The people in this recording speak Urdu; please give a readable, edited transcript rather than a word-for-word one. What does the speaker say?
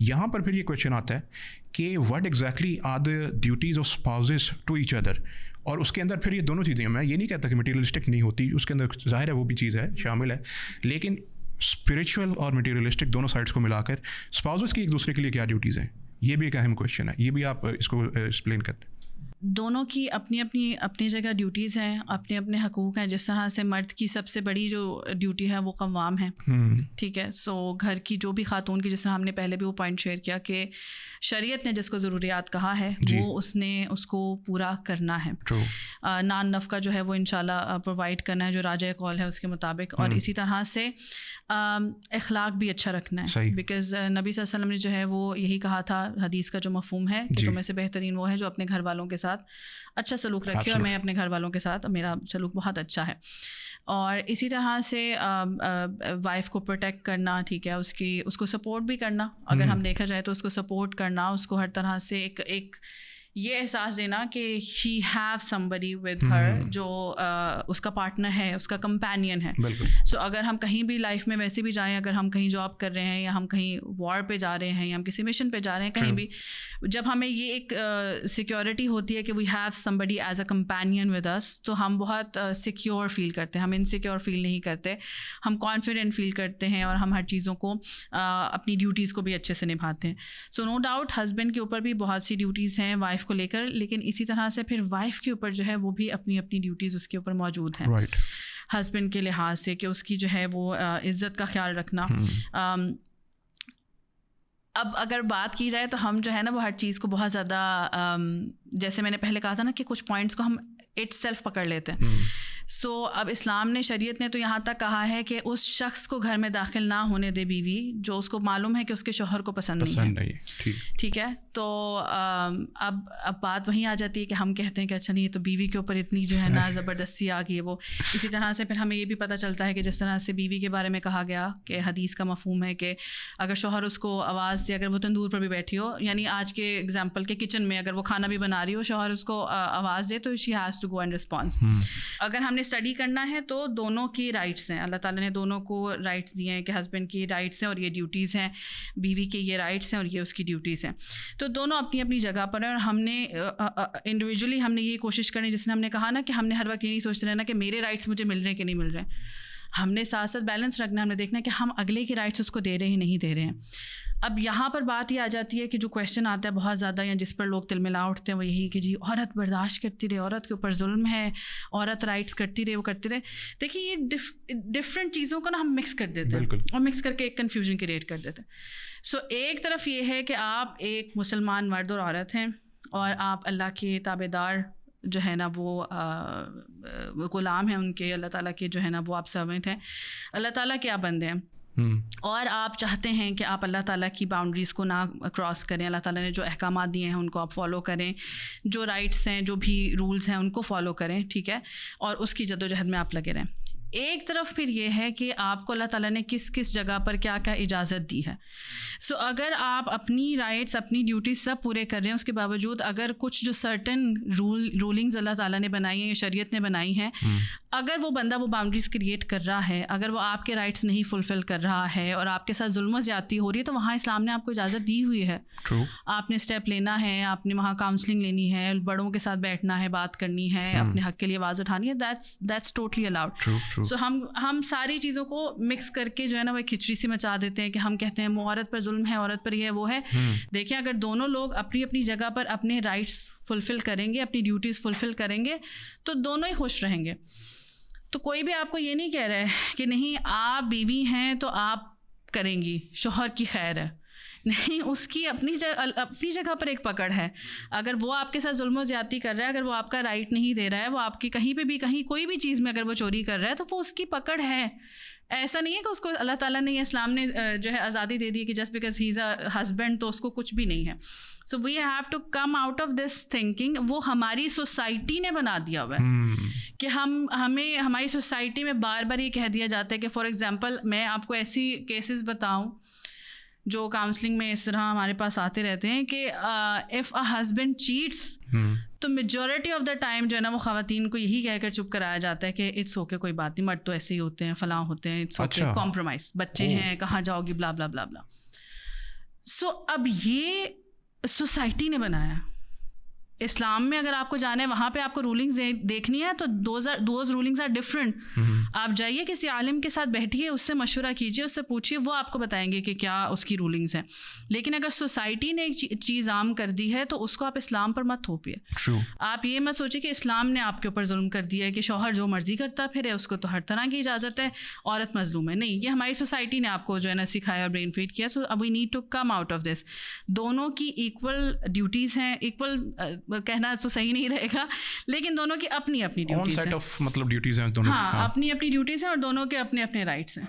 یہاں پر پھر یہ کویشچن آتا ہے کہ what exactly are the duties of spouses to each other, اور اس کے اندر پھر یہ دونوں چیزیں, میں یہ نہیں کہتا کہ مٹیریلسٹک نہیں ہوتی, اس کے اندر ظاہر ہے وہ بھی چیز ہے شامل ہے, لیکن اسپریچول اور مٹیریلسٹک دونوں سائڈس کو ملا کر اسپاؤزز کی ایک دوسرے کے لیے کیا ڈیوٹیز ہیں, یہ بھی ایک اہم کویشچن ہے. یہ بھی آپ اس کو ایکسپلین کرتے ہیں. دونوں کی اپنی جگہ ڈیوٹیز ہیں, اپنے حقوق ہیں. جس طرح سے مرد کی سب سے بڑی جو ڈیوٹی ہے وہ قوام ہے, ٹھیک ہے. سو گھر کی جو بھی خاتون کی, جس طرح ہم نے پہلے بھی وہ پوائنٹ شیئر کیا کہ شریعت نے جس کو ضروریات کہا ہے وہ اس نے اس کو پورا کرنا ہے. نان نفقہ جو ہے وہ انشاءاللہ پرووائڈ کرنا ہے جو راجہ قول ہے اس کے مطابق, اور اسی طرح سے اخلاق بھی اچھا رکھنا ہے, بیکاز نبی صلی اللہ علیہ وسلم نے جو ہے وہ یہی کہا تھا, حدیث کا جو مفہوم ہے کہ تمہیں سے بہترین وہ ہے جو اپنے گھر والوں کے ساتھ اچھا سلوک رکھے, اور میں اپنے گھر والوں کے ساتھ میرا سلوک بہت اچھا ہے. اور اسی طرح سے وائف کو پروٹیکٹ کرنا, ٹھیک ہے, اس کو سپورٹ بھی کرنا, اگر ہم دیکھا جائے تو اس کو سپورٹ کرنا, اس کو ہر طرح سے ایک یہ احساس دینا کہ he have somebody with her جو اس کا پارٹنر ہے, اس کا کمپینین ہے. سو اگر ہم کہیں بھی لائف میں ویسے بھی جائیں, اگر ہم کہیں جاب کر رہے ہیں یا ہم کہیں وار پہ جا رہے ہیں یا ہم کسی مشن پہ جا رہے ہیں, کہیں بھی جب ہمیں یہ ایک سیکیورٹی ہوتی ہے کہ we have somebody as a companion with us, تو ہم بہت سیکیور فیل کرتے ہیں, ہم انسیکیور فیل نہیں کرتے, ہم کانفیڈنٹ فیل کرتے ہیں, اور ہم ہر چیزوں کو اپنی ڈیوٹیز کو بھی اچھے سے نبھاتے ہیں. سو نو ڈاؤٹ ہسبینڈ کے اوپر بھی بہت سی ڈیوٹیز ہیں وائف کو لے کر, لیکن اسی طرح سے پھر وائف کے اوپر جو ہے وہ بھی اپنی ڈیوٹیز اس کے اوپر موجود ہیں ہسبینڈ کے لحاظ سے, کہ اس کی جو ہے وہ عزت کا خیال رکھنا. اب اگر بات کی جائے تو ہم جو ہے نا وہ ہر چیز کو بہت زیادہ, جیسے میں نے پہلے کہا تھا نا کہ کچھ پوائنٹس کو ہم اٹ سیلف پکڑ لیتے ہیں. سو اب اسلام نے, شریعت نے تو یہاں تک کہا ہے کہ اس شخص کو گھر میں داخل نہ ہونے دے بیوی جو اس کو معلوم ہے کہ اس کے شوہر کو پسند نہیں ہے, ٹھیک ہے. تو اب بات وہیں آ جاتی ہے کہ ہم کہتے ہیں کہ اچھا نہیں, یہ تو بیوی کے اوپر اتنی جو ہے نا زبردستی آ گئی ہے وہ. اسی طرح سے پھر ہمیں یہ بھی پتہ چلتا ہے کہ جس طرح سے بیوی کے بارے میں کہا گیا کہ حدیث کا مفہوم ہے کہ اگر شوہر اس کو آواز دے, اگر وہ تندور پر بھی بیٹھی ہو, یعنی آج کے ایگزامپل کے کچن میں اگر وہ کھانا بھی بنا رہی ہو, شوہر اس کو آواز دے تو she has to go and response. اگر ہم نے اسٹڈی کرنا ہے تو دونوں کی رائٹس ہیں, اللہ تعالیٰ نے دونوں کو رائٹس دیے ہیں کہ ہسبینڈ کی رائٹس ہیں اور یہ ڈیوٹیز ہیں, بیوی کے یہ رائٹس ہیں اور یہ اس کی ڈیوٹیز ہیں. تو دونوں اپنی اپنی جگہ پر ہیں, اور ہم نے انڈیویجولی ہم نے یہ کوشش کرنی, جس نے ہم نے کہا نا کہ ہم نے ہر وقت یہ نہیں سوچتے رہنا کہ میرے رائٹس مجھے مل رہے ہیں کہ نہیں مل رہے ہیں. ہم نے ساتھ ساتھ بیلنس رکھنا, ہم نے دیکھنا کہ ہم اگلے کی رائٹس اس کو دے رہے ہیں نہیں دے رہے ہیں. اب یہاں پر بات یہ آ جاتی ہے کہ جو کویشچن آتا ہے بہت زیادہ, یا جس پر لوگ تل ملا اٹھتے ہیں, وہ یہی کہ جی عورت برداشت کرتی رہے, عورت کے اوپر ظلم ہے, عورت رائٹس کرتی رہے, وہ کرتی رہے. دیکھیے یہ ڈفرینٹ چیزوں کو نا ہم مکس کر دیتے ہیں, اور مکس کر کے ایک کنفیوژن کریٹ کر دیتے ہیں. سو ایک طرف یہ ہے کہ آپ ایک مسلمان مرد اور عورت ہیں, اور آپ اللہ کے تابع دار جو ہے نا وہ غلام ہیں ان کے, اللہ تعالیٰ کے جو ہے نا وہ آپ سرونٹ ہیں, اللہ تعالیٰ کے آپ بندے ہیں, اور آپ چاہتے ہیں کہ آپ اللہ تعالیٰ کی باؤنڈریز کو نہ کراس کریں, اللہ تعالیٰ نے جو احکامات دیے ہیں ان کو آپ فالو کریں, جو رائٹس ہیں جو بھی رولز ہیں ان کو فالو کریں, ٹھیک ہے, اور اس کی جدوجہد میں آپ لگے رہیں. ایک طرف پھر یہ ہے کہ آپ کو اللہ تعالیٰ نے کس کس جگہ پر کیا کیا اجازت دی ہے. سو اگر آپ اپنی رائٹس اپنی ڈیوٹیز سب پورے کر رہے ہیں, اس کے باوجود اگر کچھ جو سرٹن رولنگز اللہ تعالیٰ نے بنائی ہیں یا شریعت نے بنائی ہیں, اگر وہ بندہ وہ باؤنڈریز کریٹ کر رہا ہے, اگر وہ آپ کے رائٹس نہیں فلفل کر رہا ہے اور آپ کے ساتھ ظلم و زیادتی ہو رہی ہے, تو وہاں اسلام نے آپ کو اجازت دی ہوئی ہے. آپ نے اسٹیپ لینا ہے, آپ نے وہاں کاؤنسلنگ لینی ہے, بڑوں کے ساتھ بیٹھنا ہے, بات کرنی ہے, اپنے حق کے لیے آواز اٹھانی ہے, دیٹس ٹوٹلی الاؤڈ. سو ہم ساری چیزوں کو مکس کر کے جو ہے نا وہ کھچڑی سی مچا دیتے ہیں کہ ہم کہتے ہیں وہ عورت پر ظلم ہے, عورت پر یہ وہ ہے. دیکھیں اگر دونوں لوگ اپنی اپنی جگہ پر اپنے رائٹس فلفل کریں گے, اپنی ڈیوٹیز فلفل کریں گے, تو دونوں ہی خوش رہیں گے. تو کوئی بھی آپ کو یہ نہیں کہہ رہا ہے کہ نہیں آپ بیوی ہیں تو آپ کریں گی, شوہر کی خیر ہے, نہیں, اس کی اپنی جگہ پر ایک پکڑ ہے. اگر وہ آپ کے ساتھ ظلم و زیادتی کر رہا ہے, اگر وہ آپ کا رائٹ نہیں دے رہا ہے, وہ آپ کی کہیں پہ بھی کہیں کوئی بھی چیز میں اگر وہ چوری کر رہا ہے, تو وہ اس کی پکڑ ہے. ایسا نہیں ہے کہ اس کو اللہ تعالیٰ نے یا اسلام نے جو ہے آزادی دے دی کہ just because he is a husband تو اس کو کچھ بھی نہیں ہے. So we have to come out of this thinking. وہ ہماری سوسائٹی نے بنا دیا ہوا ہے کہ ہمیں ہماری سوسائٹی میں بار بار یہ کہہ دیا جاتا ہے کہ فار ایگزامپل میں آپ کو ایسی کیسز بتاؤں جو کاؤنسلنگ میں اس طرح ہمارے پاس آتے رہتے ہیں کہ اف اے ہسبینڈ چیٹس, تو میجورٹی آف دا ٹائم جو ہے نا وہ خواتین کو یہی کہہ کر چپ کرایا جاتا ہے کہ اٹس اوکے, کوئی بات نہیں, مرد تو ایسے ہی ہوتے ہیں, فلاں ہوتے ہیں, اٹس اوکے, کمپرومائز, بچے ہیں, کہاں جاؤ گی, بلا بلا بلا بلا. سو اب یہ سوسائٹی نے بنایا. اسلام میں اگر آپ کو جانا ہے وہاں پہ آپ کو رولنگز دیکھنی ہے تو دوز رولنگز آر ڈفرینٹ. آپ جائیے کسی عالم کے ساتھ بیٹھیے, اس سے مشورہ کیجیے, اس سے پوچھیے, وہ آپ کو بتائیں گے کہ کیا اس کی رولنگز ہیں. لیکن اگر سوسائٹی نے ایک چیز عام کر دی ہے تو اس کو آپ اسلام پر مت تھوپیے. آپ یہ مت سوچیے کہ اسلام نے آپ کے اوپر ظلم کر دیا ہے کہ شوہر جو مرضی کرتا پھر ہے, اس کو تو ہر طرح کی اجازت ہے, عورت مظلوم ہے. نہیں, یہ ہماری سوسائٹی نے آپ کو جو ہے نا سکھایا اور برین فیڈ کیا. So we need to come out of this. دونوں کی ایکول ڈیوٹیز ہیں. ایکول کہنا تو صحیح نہیں رہے گا, لیکن دونوں کی اپنی اپنی ڈیوٹیز ہیں. مطلب ڈیوٹیز ہیں دونوں. ہاں, اپنی اپنی ڈیوٹیز ہیں اور دونوں کے اپنے اپنے رائٹس ہیں.